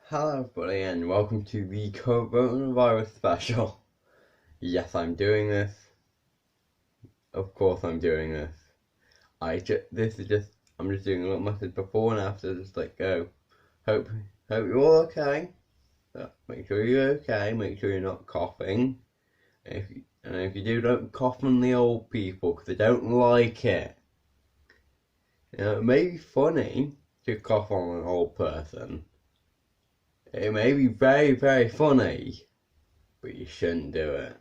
Hello everybody and welcome to the coronavirus special. Yes, I'm doing this. Of course I'm doing this. I'm just doing a little message before and after, just like go. Hope you're all okay. Make sure you're okay, make sure you're not coughing. And if you do, don't cough on the old people, because they don't like it. It may be funny to cough on an old person. It may be very, very funny, but you shouldn't do it.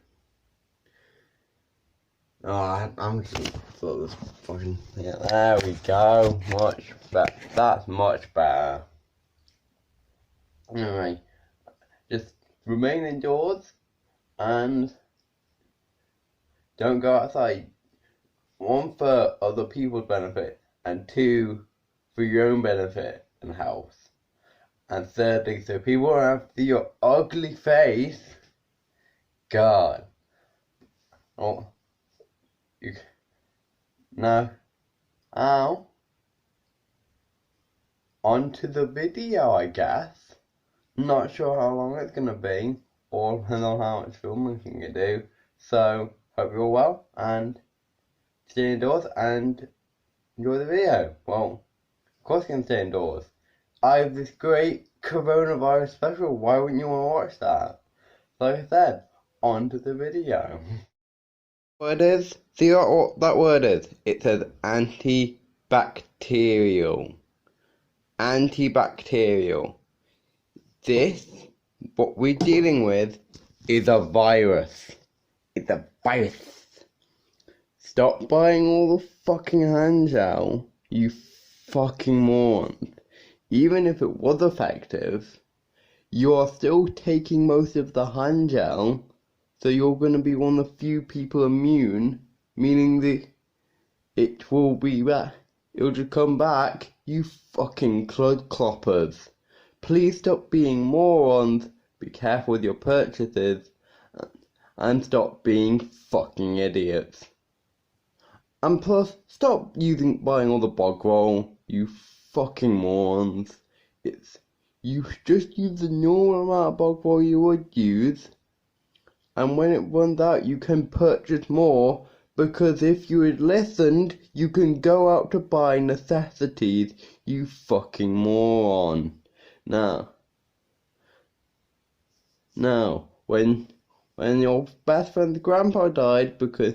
Oh, I'm just gonna put this fucking. Yeah, there we go. Much better. That's much better. Anyway, just remain indoors and don't go outside. One, for other people's benefit, and two, for your own benefit and health. And thirdly, so people don't have to see your ugly face. God. Oh. Now, onto the video, I guess. Not sure how long it's gonna be, or depends on how much filming you can do. So, hope you're all well, and stay indoors, and enjoy the video. Well, of course you can stay indoors. I have this great coronavirus special. Why wouldn't you want to watch that? Like I said, on to the video. What it is? See what that word is? It says antibacterial. Antibacterial. This, what we're dealing with, is a virus. It's a virus. Stop buying all the fucking hand gel, you fucking morons. Even if it was effective, you are still taking most of the hand gel, so you're going to be one of the few people immune, meaning that it will be back. It'll just come back, you fucking cloppers. Please stop being morons, be careful with your purchases, and stop being fucking idiots. And plus, stop buying all the bog roll, you fucking morons. You just use the normal amount of bog roll you would use, and when it runs out you can purchase more, because if you had listened you can go out to buy necessities, you fucking moron. Now when your best friend's grandpa died because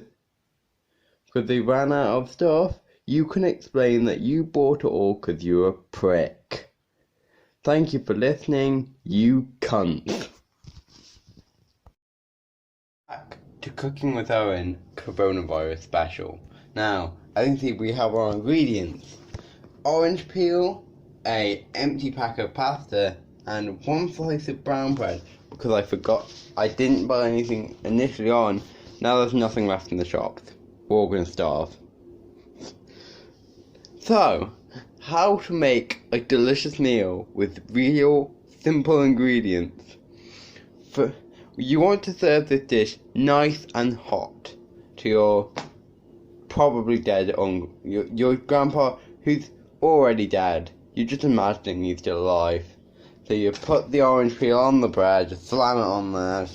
they ran out of stuff, you can explain that you bought it all because you're a prick. Thank you for listening, you cunt. Back to Cooking with Owen coronavirus special. Now, I think we have our ingredients. Orange peel, a empty pack of pasta, and one slice of brown bread, because I forgot I didn't buy anything initially on. Now there's nothing left in the shops. We're all gonna starve. So, how to make a delicious meal with real simple ingredients. You want to serve this dish nice and hot to your probably dead your grandpa who's already dead. You're just imagining he's still alive. So you put the orange peel on the bread, just slam it on there.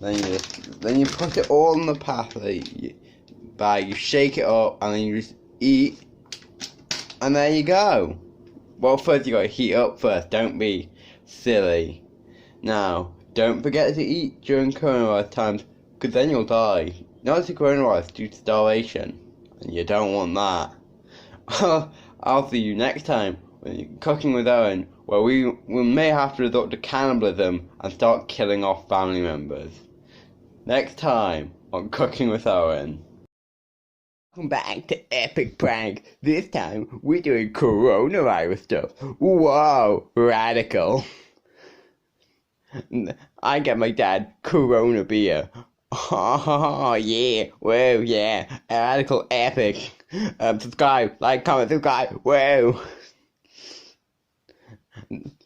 Then you put it all in the pasta bag, you shake it up, and then you just eat, and there you go. Well, first you gotta heat up first, don't be silly. Now, don't forget to eat during coronavirus times, because then you'll die. Not to coronavirus, due to starvation, and you don't want that. I'll see you next time when you're Cooking with Owen, where we may have to resort to cannibalism and start killing off family members. Next time on Cooking with Owen. Welcome back to Epic Prank. This time we're doing coronavirus stuff. Whoa, radical. I get my dad Corona beer. Oh yeah, whoa yeah, radical epic. Subscribe, like, comment, subscribe, whoa.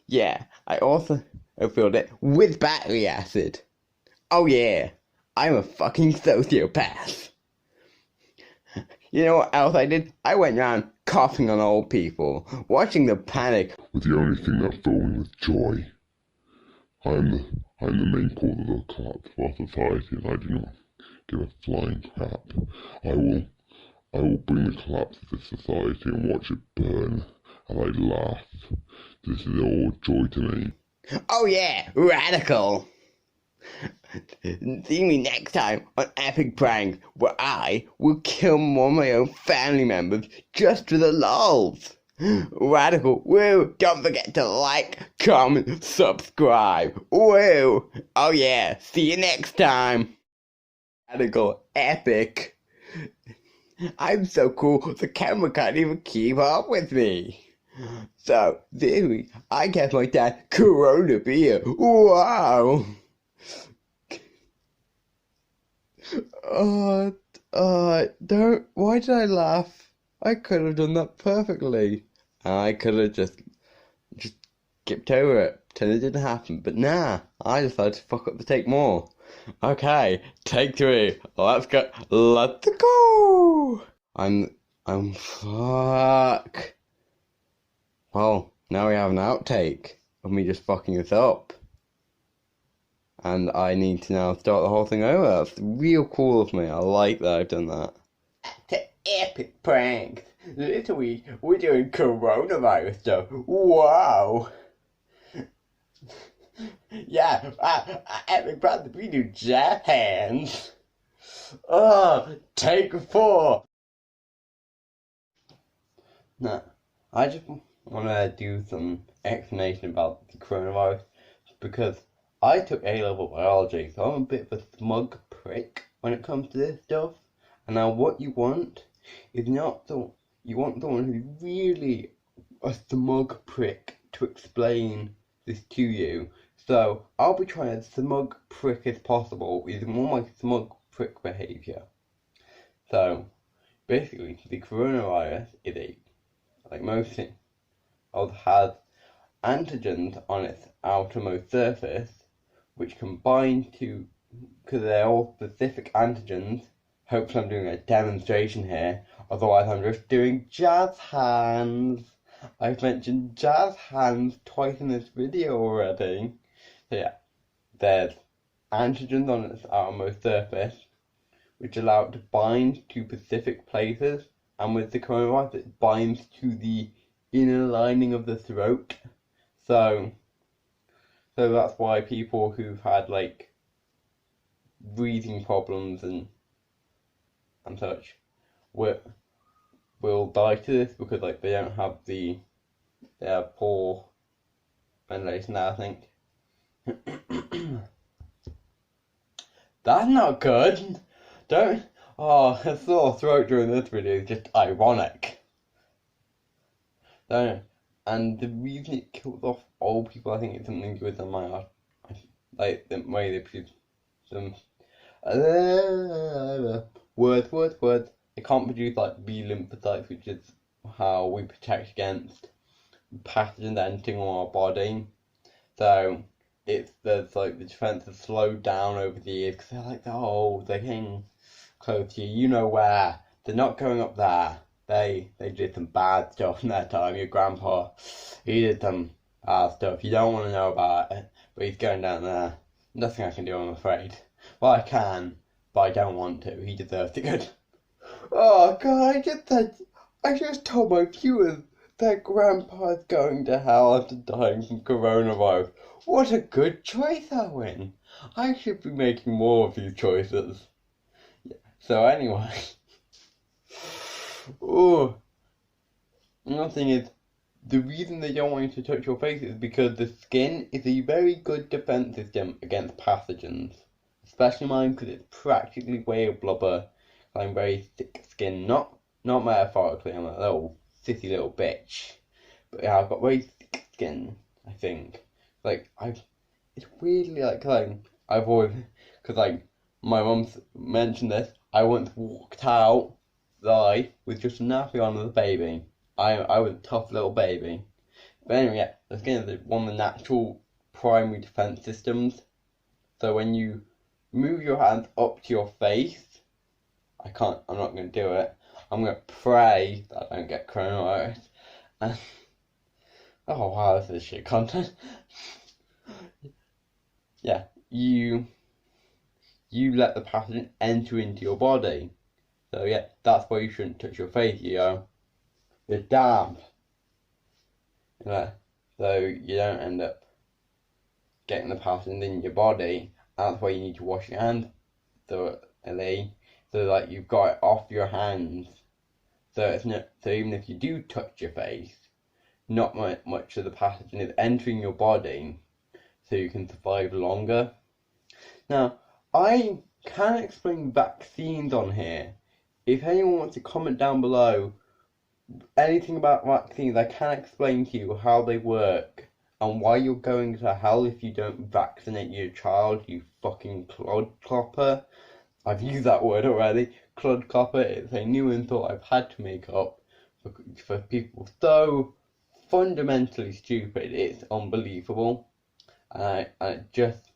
Yeah, I also filled it with battery acid. Oh yeah, I'm a fucking sociopath. You know what else I did? I went around coughing on old people, watching the panic. With the only thing that filled me with joy. I'm the main cause of the collapse of our society, and I do not give a flying crap. I will bring the collapse of this society and watch it burn, and I laugh. This is all joy to me. Oh yeah, radical! See me next time on Epic Pranks, where I will kill one of my own family members just for the lols. Radical, woo! Don't forget to like, comment, subscribe. Woo! Oh yeah, see you next time. Radical, epic. I'm so cool, the camera can't even keep up with me. So, there I gave my dad Corona beer. Wow! Why did I laugh? I could have done that perfectly. I could have just skipped over it, pretend it didn't happen. But nah, I decided to fuck up the take more. Okay, take 3. Let's go. Let's go! I'm fuck. Well, now we have an outtake of me just fucking this up. And I need to now start the whole thing over. That's real cool of me. I like that I've done that. To Epic Pranks. This week we're doing coronavirus stuff. Wow. Yeah, Epic Pranks, we do jazz hands. Take 4. Now, I just want to do some explanation about the coronavirus because I took A-level biology, so I'm a bit of a smug prick when it comes to this stuff. And now what you want is not you want someone who's really a smug prick to explain this to you. So I'll be trying as smug prick as possible with more my smug prick behaviour. So basically, the coronavirus is like most things, has antigens on its outermost surface, which combine to, because they're all specific antigens. Hopefully I'm doing a demonstration here, otherwise I'm just doing jazz hands. I've mentioned jazz hands twice in this video already. So yeah, there's antigens on its outermost surface, which allow it to bind to specific places, and with the coronavirus it binds to the inner lining of the throat. So that's why people who've had like breathing problems and such will die to this, because like they don't have they have poor ventilation now, I think. That's not good. A sore throat during this video is just ironic. And the reason it kills off old people, I think it's something to do with the like the way they produce them. Words. It can't produce like B lymphocytes, which is how we protect against pathogens entering our body. So there's like the defenses slowed down over the years because they're like, oh, they're getting close to you. You know where? They're not going up there. They did some bad stuff in their time. Your grandpa, he did some bad stuff. You don't want to know about it, but he's going down there. Nothing I can do, I'm afraid. Well, I can, but I don't want to. He deserves it good. Oh God, I just told my viewers that Grandpa's going to hell after dying from coronavirus. What a good choice, Owen. I should be making more of these choices. Yeah. So anyway. Oh. Another thing is, the reason they don't want you to touch your face is because the skin is a very good defense system against pathogens. Especially mine, because it's practically whale blubber. I'm very thick skin, not metaphorically, I'm a little sissy little bitch. But yeah, I've got very thick skin, I think. Like, it's weirdly like I've always, because like, my mum's mentioned this, I once walked out with just a nappy on as a baby. I was a tough little baby. But anyway, yeah, the skin is one of the natural primary defense systems. So when you move your hands up to your face, I'm not going to do it. I'm gonna pray that I don't get coronavirus. And, oh wow, this is shit content. Yeah, you let the pathogen enter into your body. So yeah, that's why you shouldn't touch your face, you're damp. Yeah, so you don't end up getting the pathogen in your body. That's why you need to wash your hands thoroughly, so that you've got it off your hands. So it's not, so even if you do touch your face, not much of the pathogen is entering your body, so you can survive longer. Now, I can explain vaccines on here. If anyone wants to comment down below anything about vaccines, I can explain to you how they work and why you're going to hell if you don't vaccinate your child, you fucking clodclopper. I've used that word already. Clodclopper. It's a new insult I've had to make up for people so fundamentally stupid. It's unbelievable. And I just,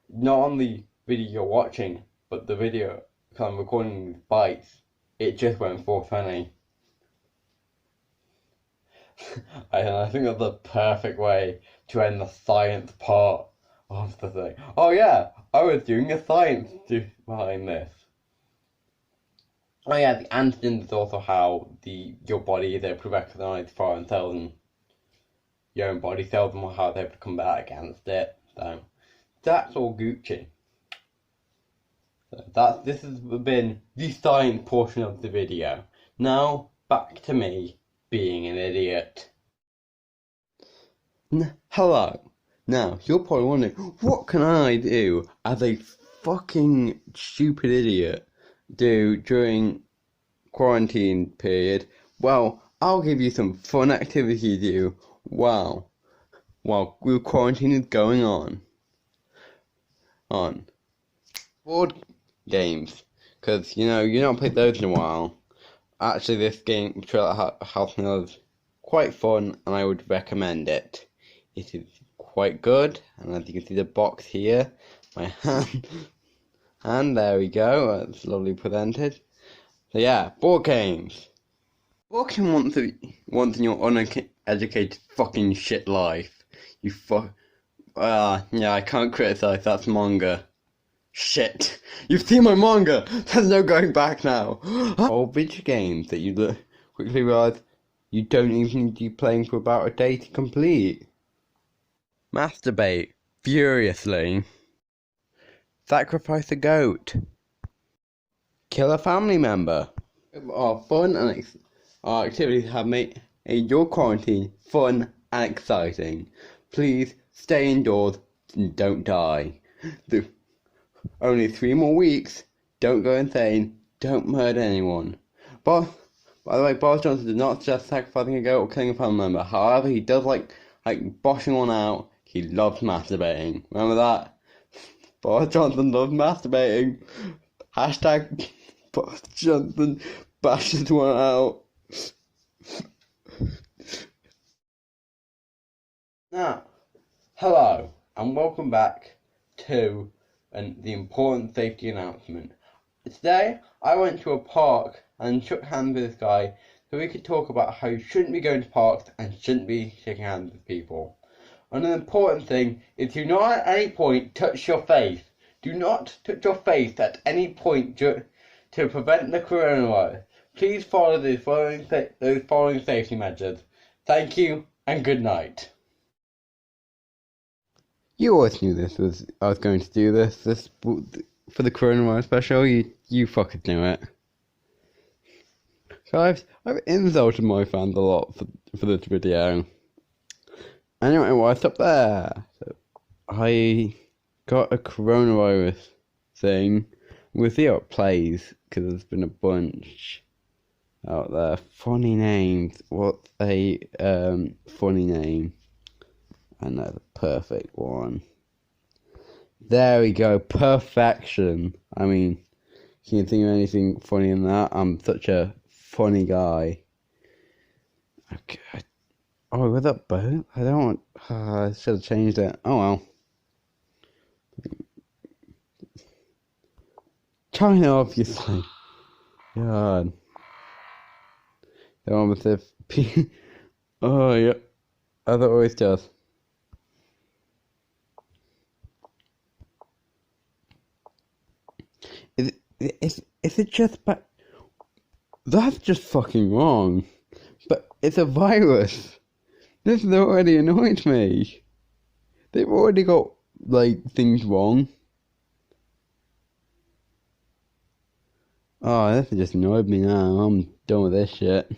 not on the video you're watching, but the video, because I'm recording these bites, it just went 420. I think that's the perfect way to end the science part of the thing. Oh yeah, I was doing a science behind this. Oh yeah, the antigen is also how your body is able to recognize foreign cells and your own body cells and how they're able to combat against it. So that's all Gucci. So this has been the science portion of the video. Now back to me being an idiot. Hello. Now, you're probably wondering, what can I do as a fucking stupid idiot do during quarantine period? Well, I'll give you some fun activity to do while quarantine is going on. Board games, because, you not played those in a while. Actually, this game, Trailer House is quite fun, and I would recommend it. It is quite good, and as you can see the box here, my hand, and there we go, that's lovely presented. So yeah, board games. What can you want in your uneducated fucking shit life? Yeah, I can't criticize, that's manga. Shit, you've seen my manga! There's no going back now! All video games that you quickly realize you don't even need to be playing for about a day to complete. Masturbate furiously. Sacrifice a goat. Kill a family member. Our fun and our activities have made your quarantine fun and exciting. Please stay indoors and don't die. Only 3 more weeks. Don't go insane. Don't murder anyone. But by the way, Boris Johnson did not suggest sacrificing a goat or killing a family member. However, he does like boshing one out. He loves masturbating. Remember that? Boris Johnson loves masturbating. Hashtag Boris Johnson bashes one out. Now, hello and welcome back to the important safety announcement. Today, I went to a park and shook hands with this guy so we could talk about how you shouldn't be going to parks and shouldn't be shaking hands with people. And an important thing is do not at any point touch your face. Do not touch your face at any point to prevent the coronavirus. Please follow those following safety measures. Thank you and good night. You always knew I was going to do this for the coronavirus special. You fucking knew it. So I've insulted my fans a lot for this video. Anyway, what's up there? So I got a coronavirus thing. We'll see how it plays because there's been a bunch out there. Funny names. What's a funny name? I know the perfect one. There we go. Perfection. I mean, can you think of anything funny in that? I'm such a funny guy. Okay. Oh, was that boat? I don't want... I should have changed it. Oh well. China, obviously. God. The one with the oh yeah, as it always does. Is it just but that's just fucking wrong. But it's a virus. This has already annoyed me. They've already got like things wrong. Oh, this has just annoyed me now. I'm done with this shit.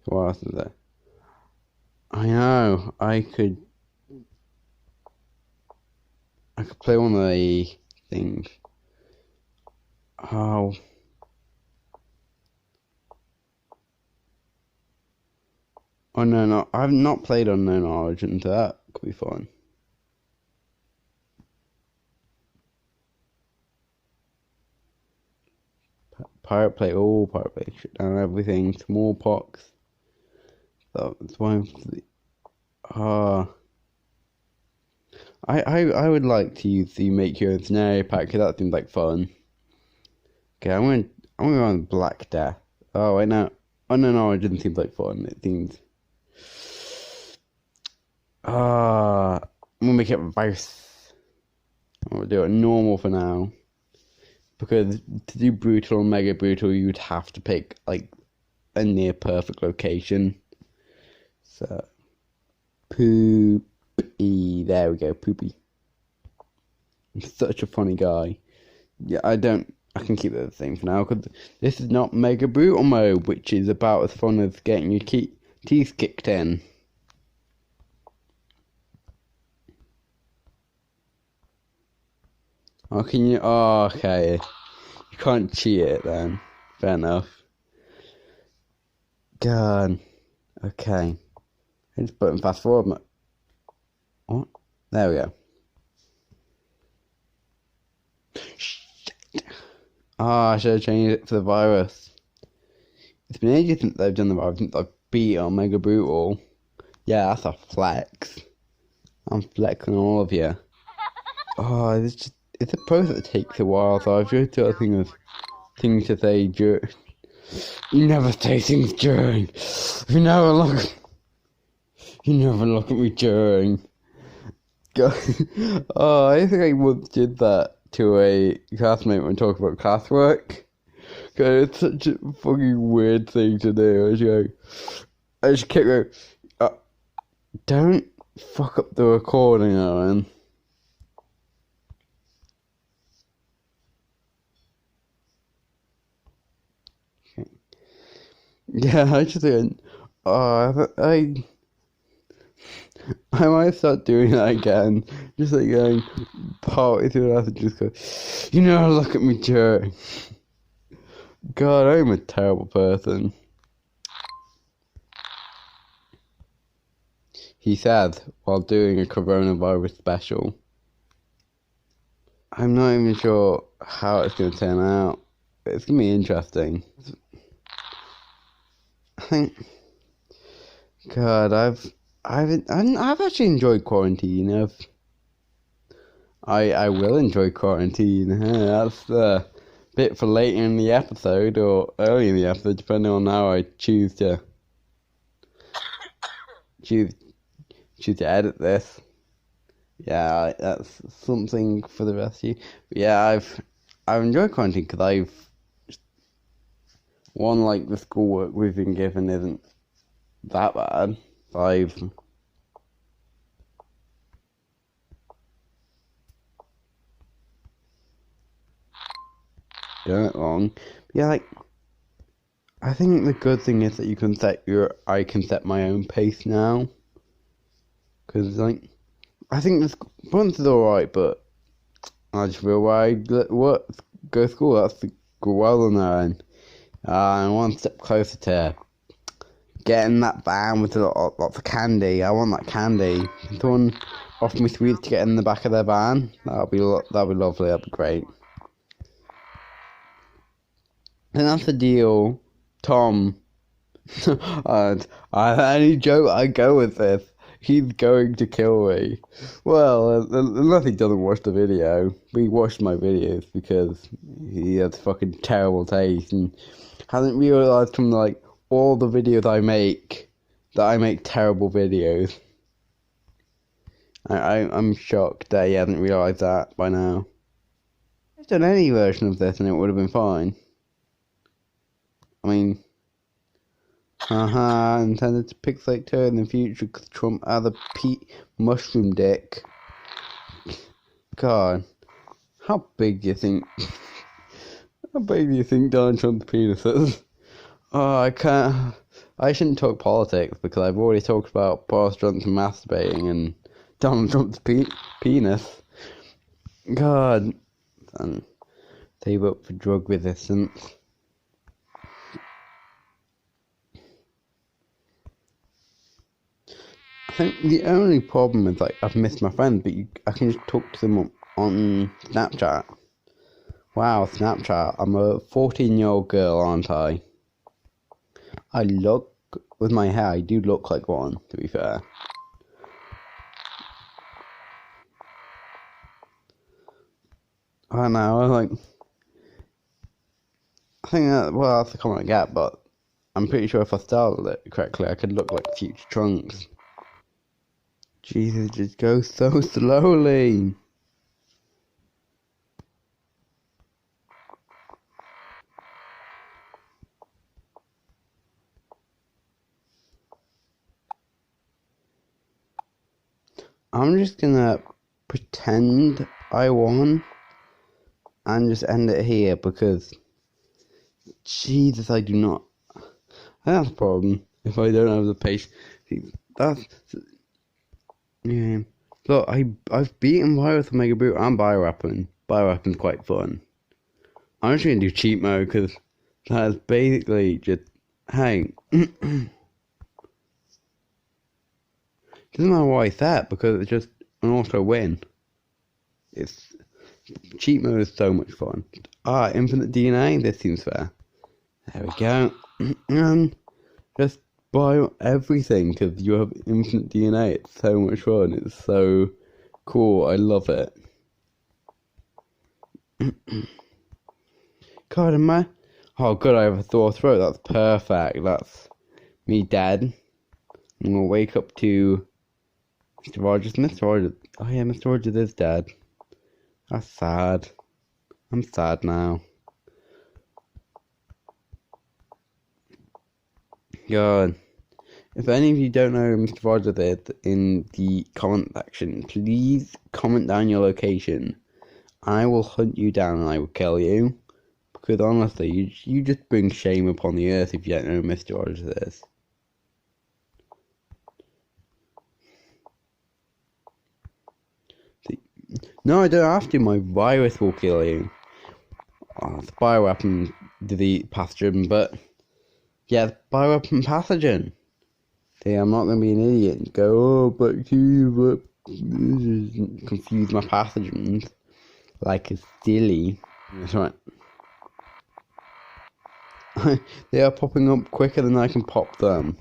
What else is there? I know. I could play one of the things. Oh. Oh no, I've not played Unknown Origin, so that could be fun. Pirate Play, shut down everything, smallpox. That's why I would like to use the make your own scenario pack because that seems like fun. Okay, I'm gonna go on Black Death. Oh wait, no, Unknown Origin seems like fun. It seems. I'm gonna make it reverse. I'm gonna do it normal for now. Because to do brutal and mega brutal, you would have to pick like a near perfect location. So, Poopy. There we go, Poopy. I'm such a funny guy. Yeah, I can keep that the same for now, because this is not Mega Brutal mode, which is about as fun as getting your teeth kicked in. Oh, can you? Oh, okay. You can't cheat it then. Fair enough. God. Okay. I just put in fast forward. What? There we go. Shit. I should have changed it for the virus. It's been ages since they've done the virus, since I've beat on Mega Brutal. Yeah, that's a flex. I'm flexing on all of you. Oh, it's a process that takes a while, so I've just got to think of things to say during. You never say things during. You never look at me during. Oh, I think I once did that to a classmate when talking about classwork. Cause it's such a fucking weird thing to do. I just kept going, don't fuck up the recording, Owen. Okay. Yeah, I just went, I might start doing that again. Just like going partway through that and just go, you never look at me during. God, I'm a terrible person. He said while doing a coronavirus special. I'm not even sure how it's going to turn out. It's going to be interesting. I think, God, I've actually enjoyed quarantine. I will enjoy quarantine. That's the bit for later in the episode or early in the episode, depending on how I choose to edit this. Yeah, that's something for the rest of you. But yeah, I've enjoyed quarantine because like the schoolwork we've been given isn't that bad. I've done it wrong. But yeah, I think the good thing is that you can I can set my own pace now. Cause I think this month is alright, but I just feel where I go to school. That's the well on there, and I'm one step closer to getting that van with lots of candy. I want that candy. Can someone offer me sweets to get in the back of their van? That'd be lovely. That'd be great. And that's the deal, Tom. And any joke I go with this He's going to kill me. Well, unless he doesn't watch the video. But he watched my videos because he has fucking terrible taste and hasn't realised from like all the videos I make that I make terrible videos. I'm shocked that he hasn't realised that by now. I've done any version of this and it would have been fine. I mean, haha, intended to pixelate her in the future because Trump had a mushroom dick. God, how big do you think? How big do you think Donald Trump's penis is? Oh, I shouldn't talk politics because I've already talked about Boris Johnson masturbating and Donald Trump's penis. God, and save up for drug resistance. I think the only problem is like I've missed my friends, but I can just talk to them on Snapchat. Wow, Snapchat. I'm a 14-year-old girl, aren't I? I look, with my hair, I do look like one, to be fair. I don't know, I think that, well, that's the comment I get, but I'm pretty sure if I styled it correctly, I could look like future Trunks. Jesus, just go so slowly. I'm just gonna pretend I won and just end it here because Jesus, I do not. That's a problem if I don't have the patience. That's yeah. Look, I've beaten Virus, Omega Brute, and Bioweapon. Bioweapon's quite fun. I'm just gonna do cheat mode because that is basically just hey. Doesn't matter why I said because it's just an auto win. It's cheat mode is so much fun. Infinite DNA. This seems fair. There we go. And just buy everything because you have infinite DNA. It's so much fun. It's so cool. I love it. God, am I? Oh, good. I have a sore throat. That's perfect. That's me dead. I'm gonna wake up to Mr. Rogers. Mr. Rogers. Oh yeah, Mr. Rogers is dead. That's sad. I'm sad now. God. If any of you don't know who Mr. Rogers is in the comment section, please comment down your location. I will hunt you down and I will kill you. Because honestly, you just bring shame upon the earth if you don't know who Mr. Rogers is. No, I don't have to. My virus will kill you. Oh, it's bioweapon disease pathogen, but yeah, bioweapon pathogen. See, I'm not gonna be an idiot and go, oh, bacteria, but confuse my pathogens like it's silly. That's right. They are popping up quicker than I can pop them.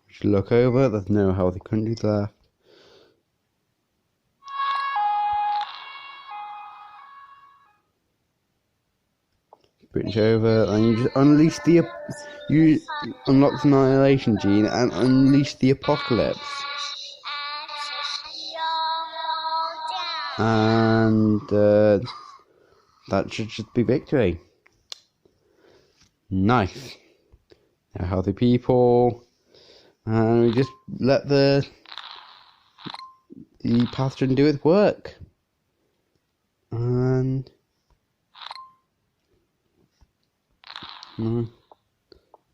Just look over, there's no healthy countries left. Switch over, and you just unleash you unlock the annihilation gene and unleash the apocalypse. And that should just be victory. Nice. Now healthy people. And we just let the pathogen do its work. And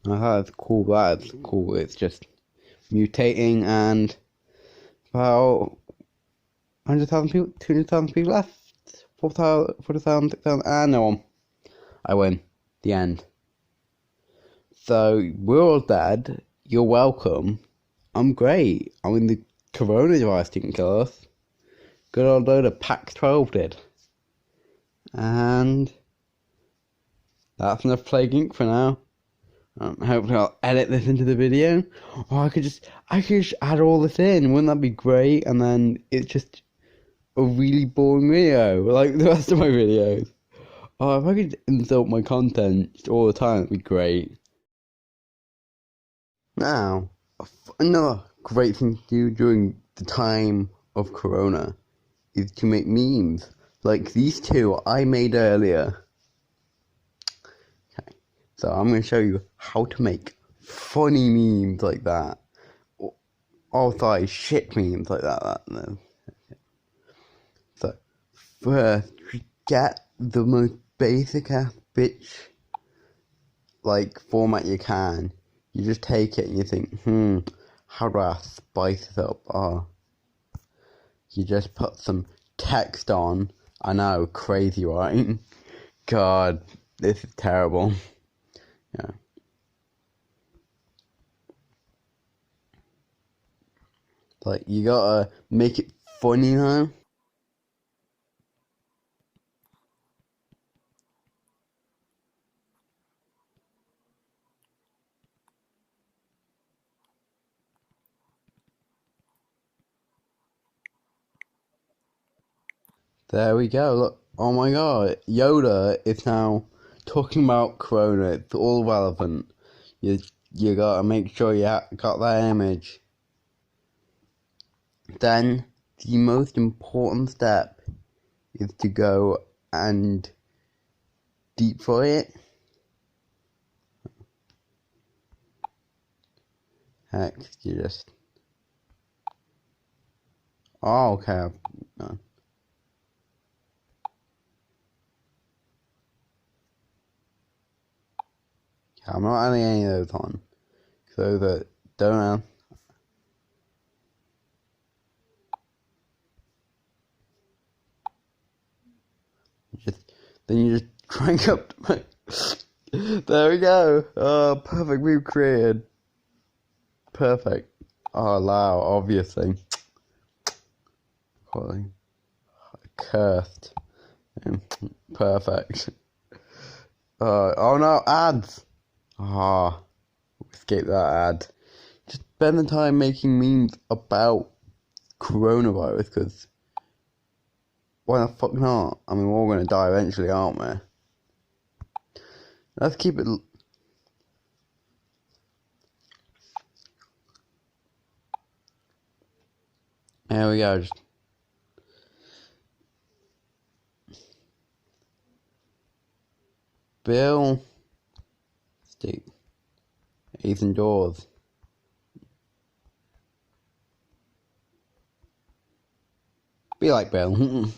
that's cool. That's cool. It's just mutating, and about 100,000 people, 200,000 people left 40,000, 6,000, and no one. I win. The end. So, we're all dead. You're welcome. I'm great. I mean, the coronavirus didn't kill us. Good old load of Pac-12 did. And that's enough Plague Inc. for now. Hopefully I'll edit this into the video. Or I could just add all this in. Wouldn't that be great? And then it's just a really boring video, like the rest of my videos. Oh, if I could insult my content all the time, that'd be great. Now, another great thing to do during the time of Corona is to make memes. Like these two I made earlier. Okay, so I'm going to show you how to make funny memes like that. Or sorry, shit memes like that. No. So, first, get the most basic ass bitch like format you can. You just take it and you think, how do I spice it up? Oh, you just put some text on. I know, crazy, right? God, this is terrible. Yeah. Like, you gotta make it funny now. There we go, look. Oh my god, Yoda is now talking about Corona. It's all relevant. You gotta make sure you got that image. Then, the most important step is to go and deep fry it. Heck, you just... Oh, okay. No. I'm not adding any of those on. So that don't add. Then you just crank up the There we go. Oh, perfect move created. Perfect. Oh, wow, obviously. Quality. Cursed. Perfect. Oh no, ads! Ah, escape that ad. Just spend the time making memes about coronavirus, because why the fuck not? I mean, we're all gonna die eventually, aren't we? Let's keep it... There we go. Just... Bill... Steve... Ethan Dawes. Be like Bill.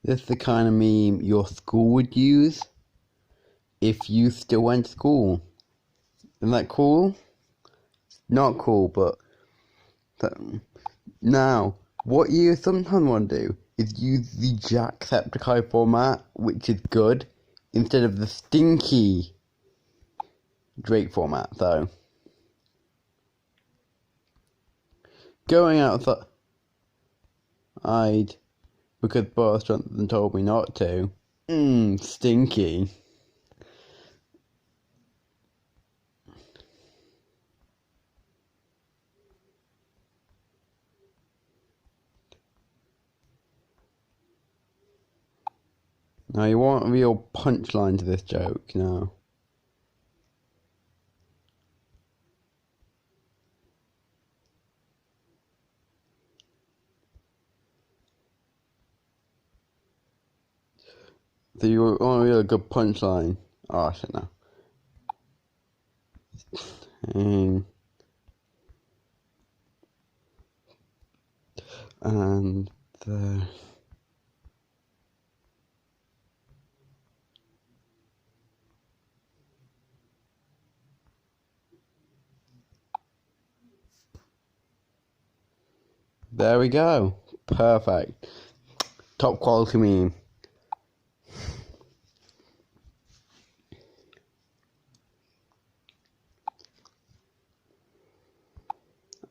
This is the kind of meme your school would use if you still went to school. Isn't that cool? Not cool, but... Now, what you sometimes want to do is use the Jacksepticeye format, which is good, instead of the stinky Drake format, though. Going outside, because Boris Johnson told me not to. Stinky. Now you want a real punchline to this joke now. So you want a real good punchline. Oh shit, no. And the... There we go. Perfect. Top quality meme.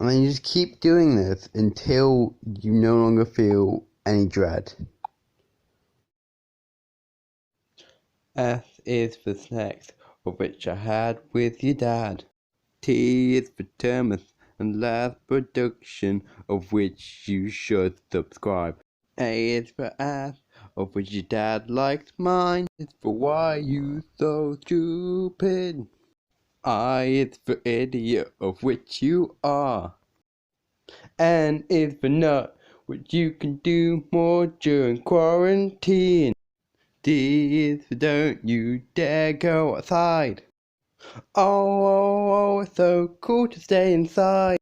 And then you just keep doing this until you no longer feel any dread. S is for sex, of which I had with your dad. T is for termus and last production, of which you should subscribe. A is for ass, of which your dad liked mine. It's for why you so stupid. I is for idiot, of which you are. N is for nut, which you can do more during quarantine. D is for don't you dare go outside. Oh, it's so cool to stay inside.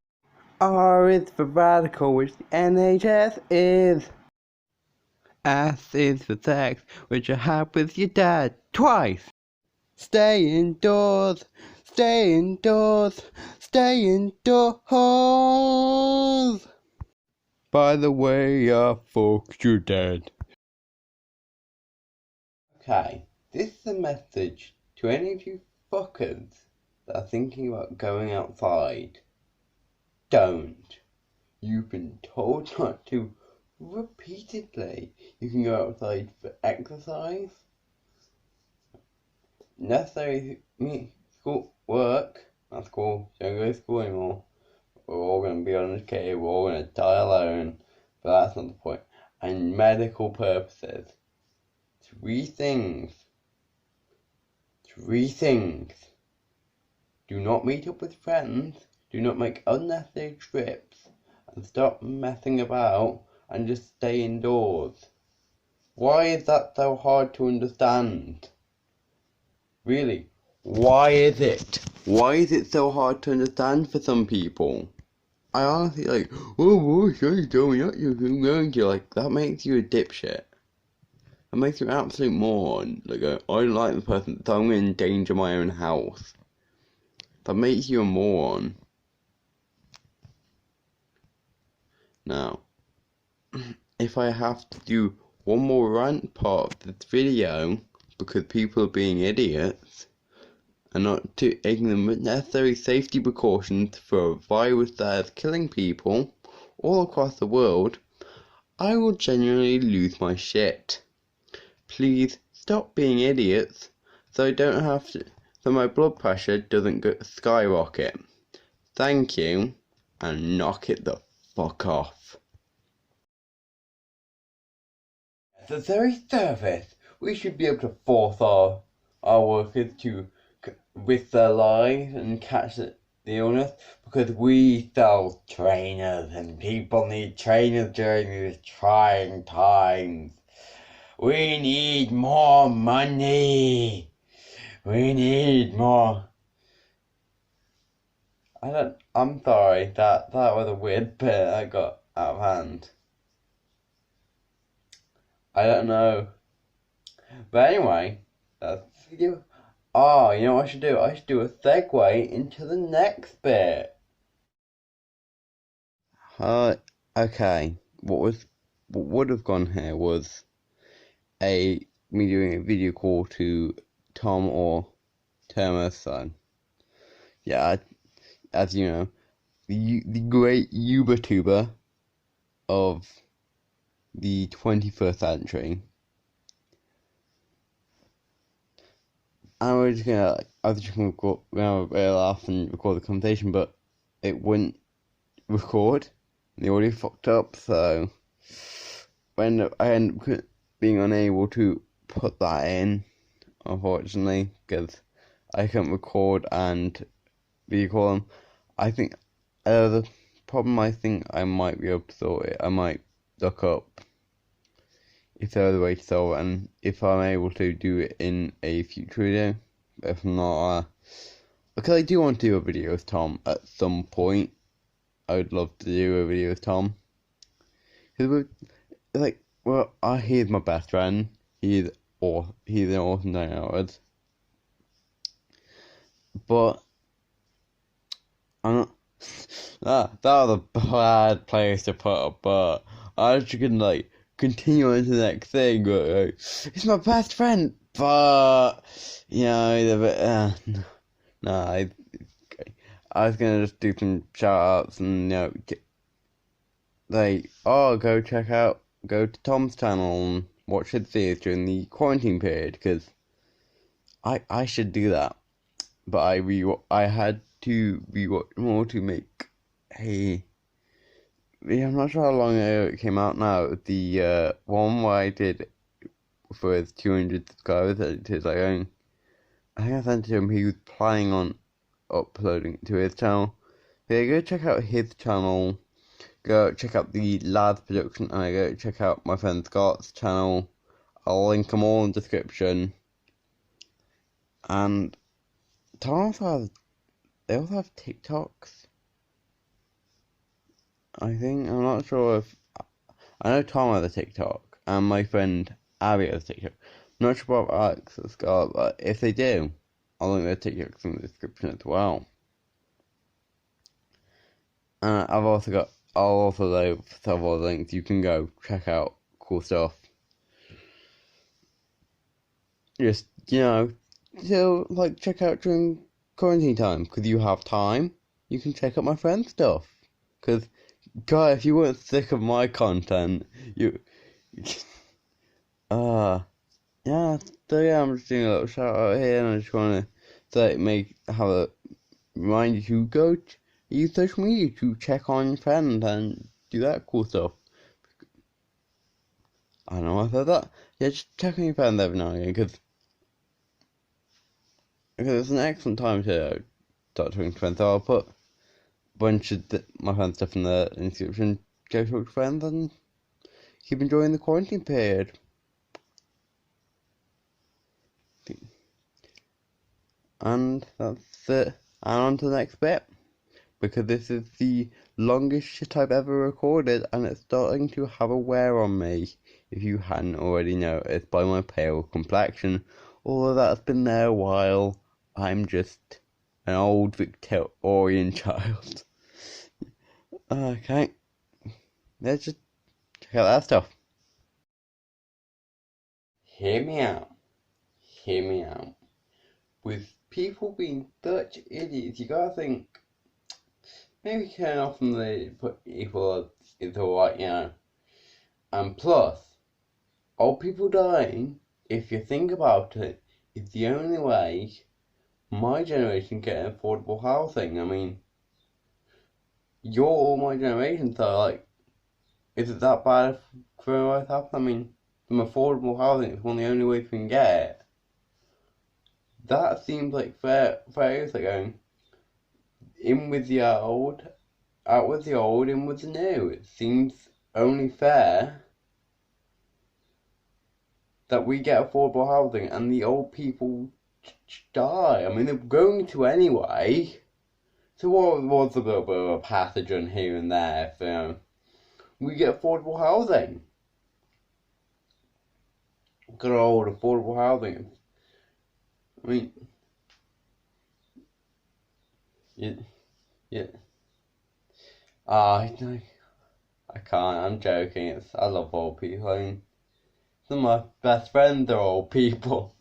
R is for radical, which the NHS is. S is for sex, which I had with your dad twice. Stay indoors, stay indoors, stay indoors. By the way, I fucked your dad. Okay, this is a message to any of you fuckers that are thinking about going outside. Don't. You've been told not to repeatedly. You can go outside for exercise, necessary school work. That's cool. Don't go to school anymore. We're all going to be uneducated. We're all going to die alone. But that's not the point. And medical purposes. Three things. Do not meet up with friends. Do not make unnecessary trips. And stop messing about and just stay indoors. Why is that so hard to understand? Really, why is it? Why is it so hard to understand for some people? I honestly you tell me not you're like, that makes you a dipshit. That makes you an absolute moron. Like, I don't like the person, so I'm going to endanger my own house. That makes you a moron. Now, if I have to do one more rant part of this video, because people are being idiots, and not taking the necessary safety precautions for a virus that is killing people all across the world, I will genuinely lose my shit. Please stop being idiots so I don't have to, so my blood pressure doesn't go skyrocket. Thank you, and knock it the fuck off. As a very service, we should be able to force our workers to risk their lives and catch the illness, because we sell trainers and people need trainers during these trying times. We need more money. We need more. I'm sorry, that was a weird bit that got out of hand. I don't know. But anyway, that's you know what I should do? I should do a segue into the next bit. Okay. What would have gone here was me doing a video call to Tom or Termus son. Yeah, as you know, the great YouTuber of the 21st century. And I was just gonna have a laugh and record the conversation, but it wouldn't record. The audio fucked up, so I ended up being unable to put that in, unfortunately, because I couldn't record and video call them. I think the problem, I think I might be able to sort it. I might look up if there's a way to solve it, and if I'm able to do it in a future video. If not, because I do want to do a video with Tom at some point. I would love to do a video with Tom. Because he's my best friend. He's an awesome guy outwards. But I'm not. That was a bad place to put a but. I was just gonna like continue on to the next thing, but like, he's my best friend, but you know, he's a bit. No, I was gonna just do some shout outs and you know, like, oh, go to Tom's channel and watch his videos during the quarantine period, because I should do that, but I had to rewatch more to make yeah, I'm not sure how long ago it came out now. The one where I did for his 200 subscribers, I did like I think I sent it to him. He was planning on uploading it to his channel. So yeah, go check out his channel. Go check out the Lads production, and go check out my friend Scott's channel. I'll link them all in the description. And Tom they also have TikToks. I think, I'm not sure if, I know Tom has a TikTok, and my friend Abbie has a TikTok. I'm not sure about Alex or Scarlett, but if they do, I'll link their TikToks in the description as well. And I'll also leave several links you can go check out cool stuff. Just, you know, so, like, check out during quarantine time, because you have time, you can check out my friend's stuff. Because, God, if you weren't sick of my content, yeah, so yeah, I'm just doing a little shout out here, and I just want to remind you to go use social media to check on your friend and do that cool stuff. I don't know why I said that. Yeah, just check on your friends every now and again, because it's an excellent time to start talking to friends. So I'll put a bunch of my friend's stuff in the description. Go talk to friends and keep enjoying the quarantine period. And that's it. And on to the next bit, because this is the longest shit I've ever recorded, and it's starting to have a wear on me, if you hadn't already noticed by my pale complexion. Although that's been there a while, I'm just an old Victorian child. Okay, let's just check out that stuff. Hear me out. With people being such idiots, you gotta think, maybe turn off from the put people is alright, you know. And plus, old people dying, if you think about it, is the only way my generation get affordable housing. I mean, you're all my generation, so like, is it that bad if coronavirus happens? I mean, some affordable housing is one of the only ways we can get it. That seems like fair use, like going in with the old, out with the old, in with the new. It seems only fair that we get affordable housing and the old people die. I mean, they're going to anyway. So what was a little bit of a pathogen here and there if we get affordable housing? Good old affordable housing. I mean, yeah. I can't. I'm joking. I love old people. I mean, some of my best friends are old people.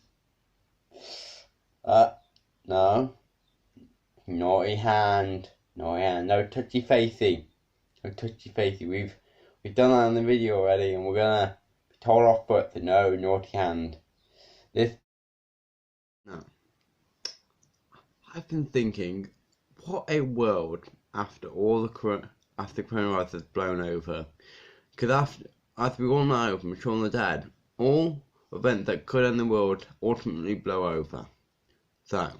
No. Naughty hand. No touchy facey. We've done that in the video already, and we're gonna be told off for it. So no naughty hand. No. I've been thinking, what a world after coronavirus has blown over. Because as we all know from Shaun the Dead, all events that could end the world ultimately blow over. So,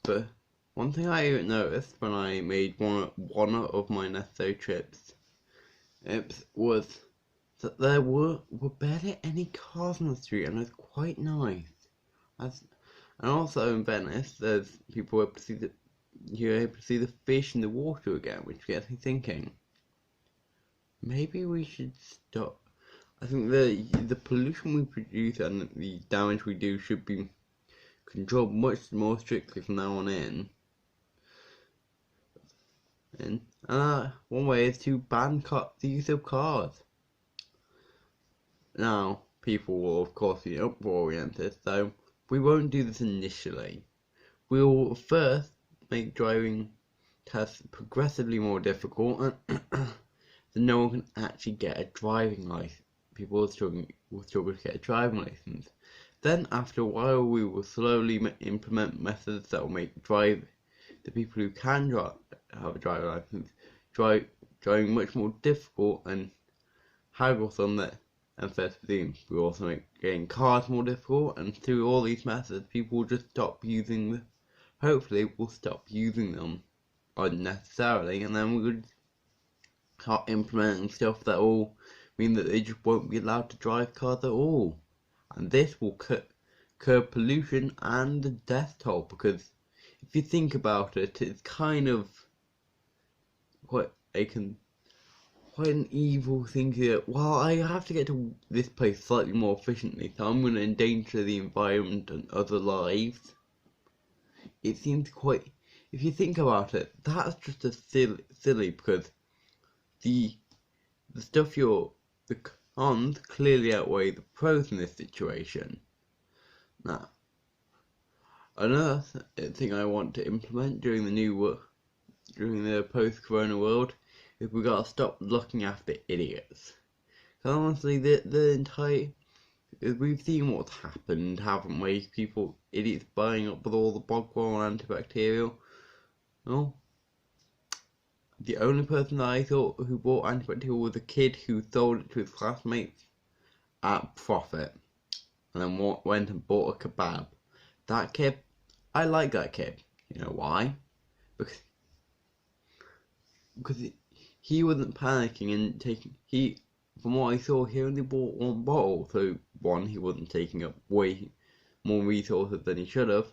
but one thing I noticed when I made one of my necessary trips, it was that there were barely any cars on the street, and it was quite nice. And also in Venice, you're able to see the fish in the water again, which gets me thinking, maybe we should stop. I think the pollution we produce and the damage we do should be controlled much more strictly from now on in. in. And one way is to ban the use of cars. Now, people will of course be uproar against this, so we won't do this initially. We will first make driving tests progressively more difficult, so no one can actually get a driving license. People will struggle to get a driving license. Then, after a while, we will slowly implement methods that will make the people who can have a driving license driving much more difficult and haggle some that and first things. We also make getting cars more difficult, and through all these methods, people will just stop using them. Hopefully, we'll stop using them unnecessarily, and then we would start implementing stuff that will mean that they just won't be allowed to drive cars at all. And this will curb pollution and the death toll, because if you think about it, it's kind of quite an evil thing to, well, I have to get to this place slightly more efficiently, so I'm going to endanger the environment and other lives. It seems quite, if you think about it, that's just a silly, because the cons clearly outweigh the pros in this situation. Now, another thing I want to implement during the post-corona world is we gotta stop looking after idiots. Because honestly, we've seen what's happened, haven't we? Idiots buying up with all the bog-roll antibacterial. Well, the only person that I thought who bought antibacterial was a kid who sold it to his classmates at profit, and then went and bought a kebab. That kid, I like that kid. You know why? Because he wasn't panicking and from what I saw, he only bought one bottle. So one, he wasn't taking up way more resources than he should have,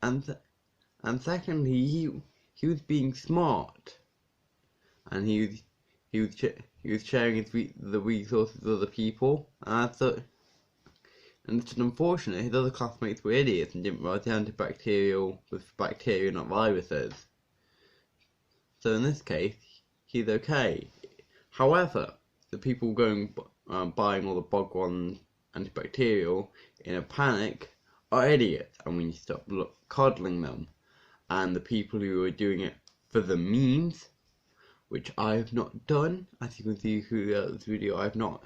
and secondly, he was being smart. And he was sharing the resources with other people, and it's unfortunate his other classmates were idiots and didn't realize the antibacterial was bacteria, not viruses. So in this case, he's okay. However, the people buying all the bog-on antibacterial in a panic are idiots, and we need to stop coddling them. And the people who are doing it for the memes, which I have not done, as you can see through this video, I have not,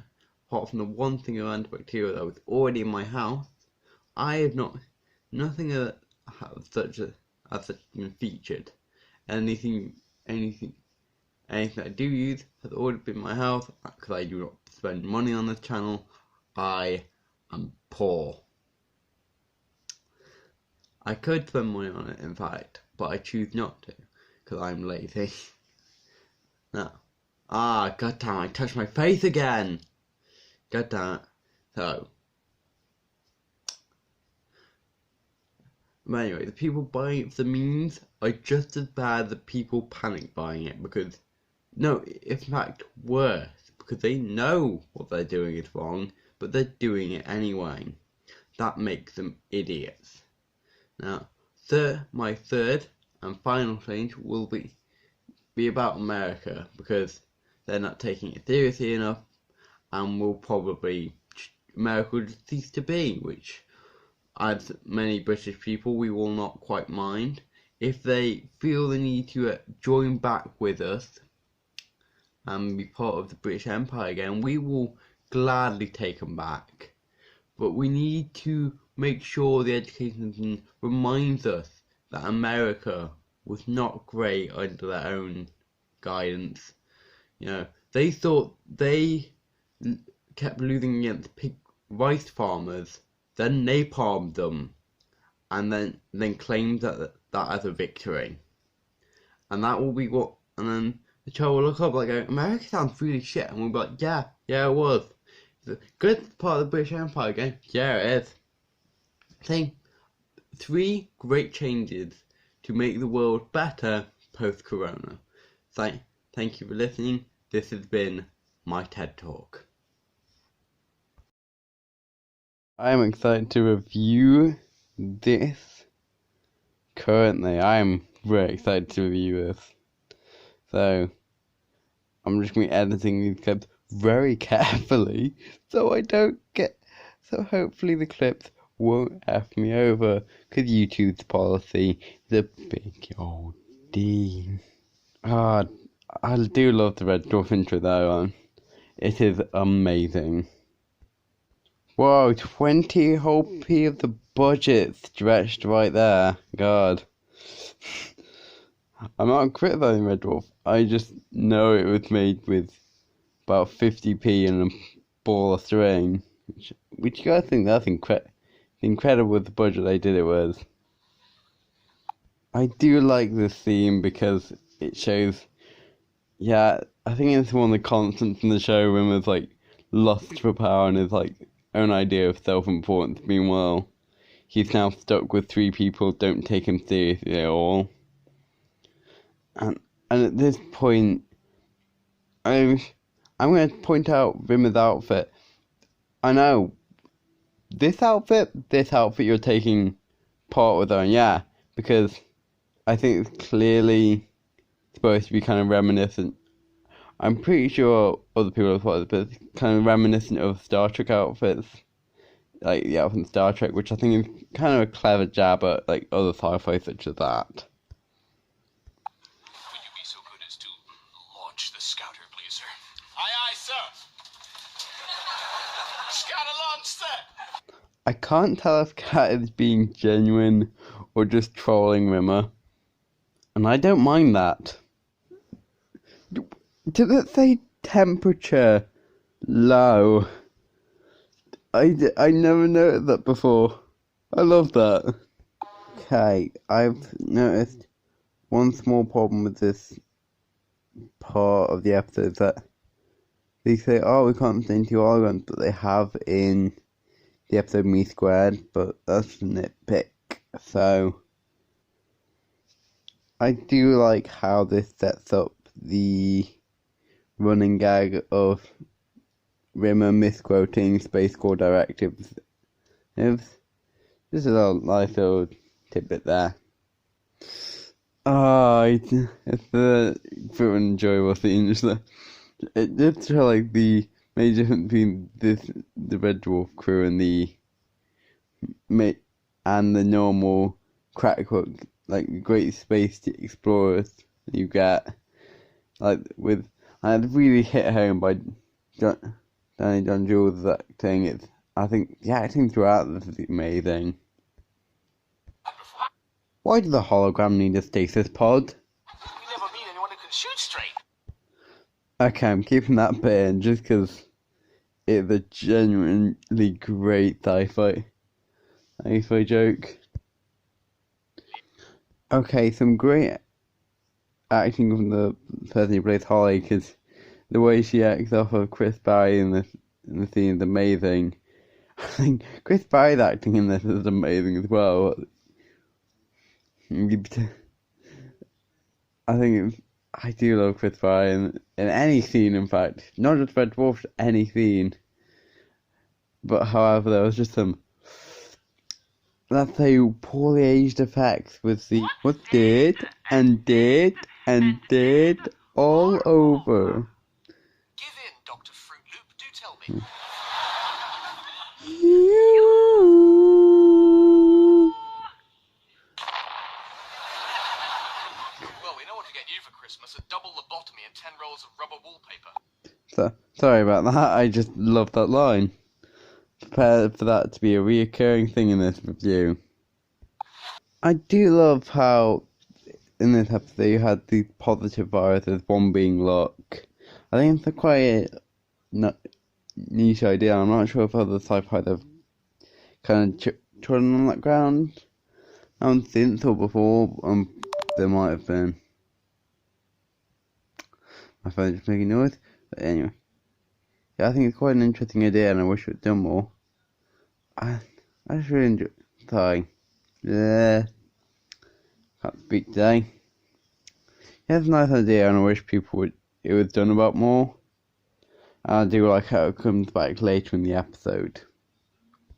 apart from the one thing of antibacterial that was already in my house, I have nothing as such been featured. Anything I do use has already been in my house, because I do not spend money on this channel. I am poor. I could spend money on it, in fact, but I choose not to, because I'm lazy. No. God damn, I touched my face again! God damn it. So. But anyway, the people buying it for the memes are just as bad as the people panic buying it, because, no, in fact, worse, because they know what they're doing is wrong, but they're doing it anyway. That makes them idiots. Now, my third and final change will be about America, because they're not taking it seriously enough, and America will just cease to be, which, as many British people, we will not quite mind. If they feel the need to join back with us and be part of the British Empire again, we will gladly take them back. But we need to make sure the education system reminds us that America was not great under their own guidance. You know, they thought they kept losing against rice farmers, then napalmed them, and then claimed that as a victory. And that will be and then the child will look up like, America sounds really shit, and we'll be like, yeah, it was. It's a good part of the British Empire again. Yeah, it is. Saying 3 great changes to make the world better post-corona. Thank you for listening. This has been my TED Talk. I am excited to review this. Currently, I am very excited to review this. So I'm just going to be editing these clips very carefully so hopefully the clips won't F me over, because YouTube's policy is a big old D. I do love the Red Dwarf intro though, it is amazing. Whoa, 20 whole P of the budget stretched right there. God. I'm not criticizing Red Dwarf, I just know it was made with about 50p and a ball of string. Which you guys think that's incredible with the budget they did it with. I do like this theme because it shows, I think it's one of the constants in the show when there's like lust for power and his like own idea of self-importance. Meanwhile, he's now stuck with 3 people who don't take him seriously at all. And at this point, I'm going to point out Rimmer's outfit. I know, this outfit you're taking part with on, because I think it's clearly supposed to be kind of reminiscent. I'm pretty sure other people have thought it, but it's kind of reminiscent of Star Trek outfits. Like the outfit in Star Trek, which I think is kind of a clever jab at like other sci-fi such as that. Would you be so good as to launch the scouter, please, sir? Aye, aye, sir. Scouter launch, sir. I can't tell if Cat is being genuine or just trolling Rimmer. And I don't mind that. Did it say temperature low? I never noticed that before. I love that. Okay, I've noticed one small problem with this part of the episode, that they say, oh, we can't send you holograms, but they have in the episode Me Squared, but that's a nitpick. So I do like how this sets up the running gag of Rimmer misquoting Space Corps directives. This is a nice little tidbit there. It's the very enjoyable scene. It did show like the major difference between the Red Dwarf crew and the normal crack hook, like great space explorers you get. Like with, and it really hit home by Danny John Jules' acting. I think the acting throughout this is amazing. Why does the hologram need a stasis pod? We never meet anyone who can shoot straight. Okay, I'm keeping that bit in just because it's a genuinely great sci-fi joke. Okay, some great acting from the person who plays Holly, because the way she acts off of Chris Barry in the scene is amazing. I think Chris Barry's acting in this is amazing as well. I do love Chris Barry in any scene, in fact. Not just Red Dwarf, any scene. But however, there was just some, let's say, poorly aged effects with the what did and did and did all over. Give in, Dr. Fruit Loop, do tell me. Well, we know what to get you for Christmas, a double lobotomy and 10 rolls of rubber wallpaper. So, sorry about that, I just love that line. Prepare for that to be a reoccurring thing in this review. I do love how in this episode you had these positive viruses, one being luck. I think it's a quite niche idea. I'm not sure if other sci-fi have kind of trodden on that ground. I haven't seen it so before. There might have been. My phone's just making noise. But anyway. Yeah, I think it's quite an interesting idea and I wish it had done more. I just really enjoy it. Sorry. Can't speak today. Yeah, it's a nice idea and I wish it was done about more. And I do like how it comes back later in the episode.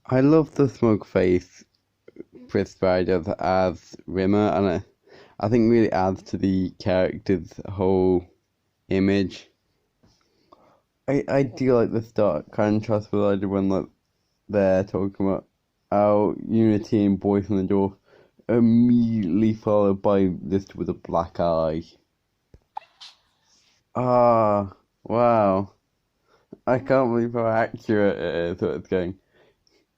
I love the smug face Chris Barry does as Rimmer, and I think really adds to the character's whole image. I do like the stark contrast with like when like they're talking about our unity and boys on the door, immediately followed by this with a black eye. Ah, wow. I can't believe how accurate it is what it's going.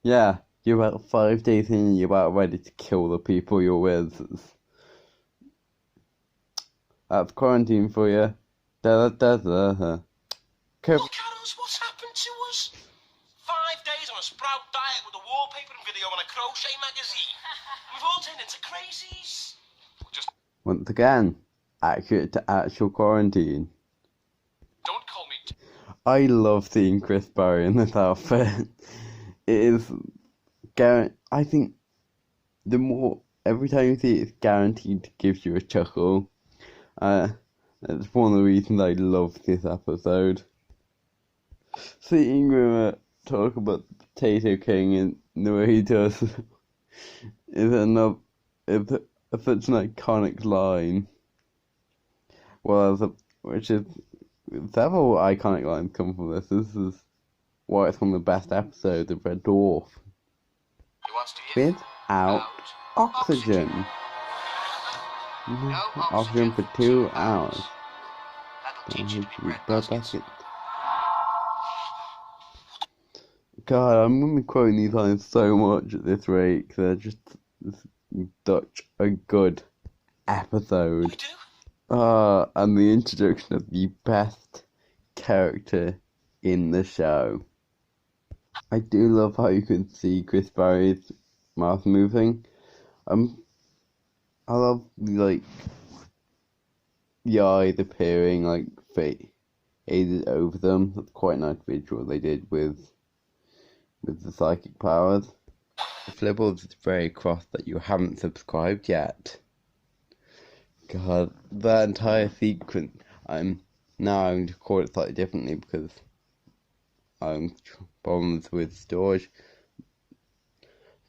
Yeah, you're about 5 days in and you're about ready to kill the people you're with. That's quarantine for you. Da da da da. Look at us, what's happened to us? 5 days on a sprout diet with a wallpapering video on a crochet magazine. We've all turned into crazies. Just Once again, accurate to actual quarantine. don't call me. I love seeing Chris Barry in this outfit. It is I think every time you see it, it's guaranteed to give you a chuckle. That's one of the reasons I love this episode. Seeing Rimmer talk about the Potato King and the way he does is such an iconic line. Which is several iconic lines come from this. This is why it's one of the best episodes of Red Dwarf. He wants to give Without oxygen. No Oxygen for 2 hours. That'll teach you to be breadbaskets. God, I'm gonna be quoting these lines so much at this rate, 'cause they're just such a good episode. We do? And the introduction of the best character in the show. I do love how you can see Chris Barry's mouth moving. I love the eyes appearing faded over them. That's quite a nice visual they did with the psychic powers. Flibbles is very cross that you haven't subscribed yet. God, that entire sequence. I'm going to record it slightly differently because I'm problems with storage.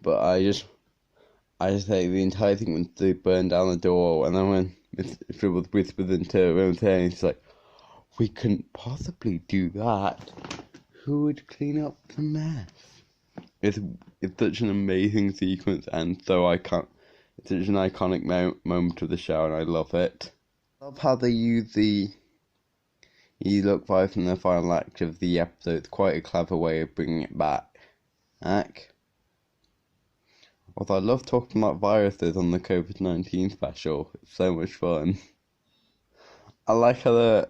But I just say the entire thing when they burned down the door, and then when Miss Flibbles whispers into Rimmer's head, and she's like, "We couldn't possibly do that. Who would clean up the mess?" It's such an amazing sequence and so iconic. It's such an iconic moment of the show, and I love it. I love how they use the look vibes from the final act of the episode. It's quite a clever way of bringing it back. Although I love talking about viruses on the COVID-19 special. It's so much fun. I like how the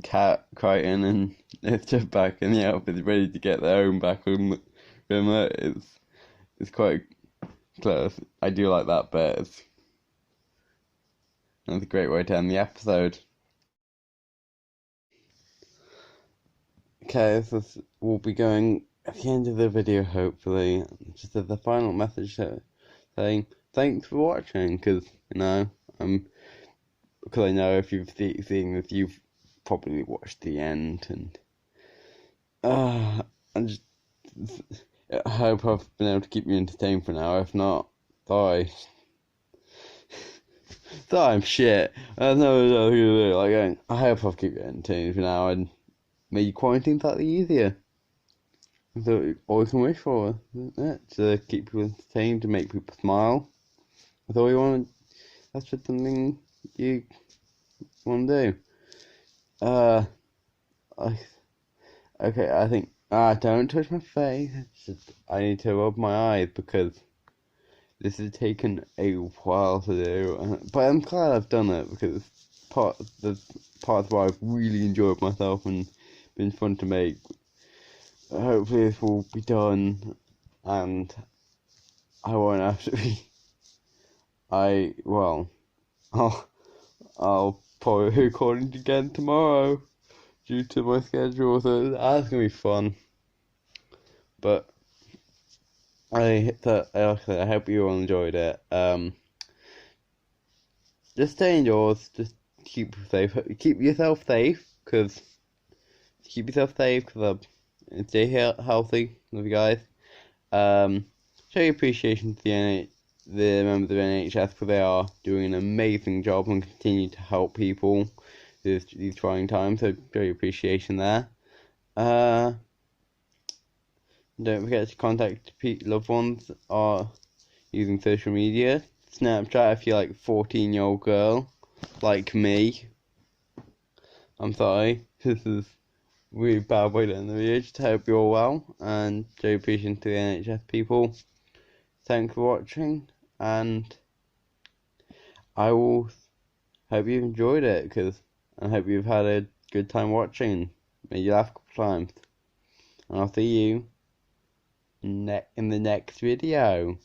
cat Crichton and it's just back in the outfit, ready to get their own back on Rimmer. It's quite close. I do like that bit. That's a great way to end the episode. Okay, we'll be going at the end of the video, hopefully, just as the final message saying thanks for watching, because I know if you've seen this, you've probably watched the end, and I hope I've been able to keep you entertained for an hour. If not, sorry. Sorry, I'm shit. I hope I've kept you entertained for an hour and made quarantine slightly easier. That's what we always can wish for, isn't it? To keep people entertained, to make people smile. That's all you want. That's just something you want to do. I think, don't touch my face. It's just, I need to rub my eyes because this has taken a while to do. But I'm glad I've done it because the parts where I've really enjoyed myself and been fun to make. Hopefully this will be done and I won't have to be. I'll probably be recording again tomorrow due to my schedule, so that's gonna be fun. But I hope you all enjoyed it. Just stay indoors. Just keep safe. Keep yourself safe, cause stay healthy. Love you guys. Show your appreciation to the the members of NHS, because they are doing an amazing job and continue to help people through these trying times. So great appreciation there. Don't forget to contact loved ones using social media. Snapchat if you're like a 14-year-old girl like me. I'm sorry, this is a really bad way to end the video. Just hope you're all well, and do appreciation to the NHS people. Thanks for watching, and I will hope you've enjoyed it, because I hope you've had a good time watching. Maybe laugh a couple times, and I'll see you in the next video.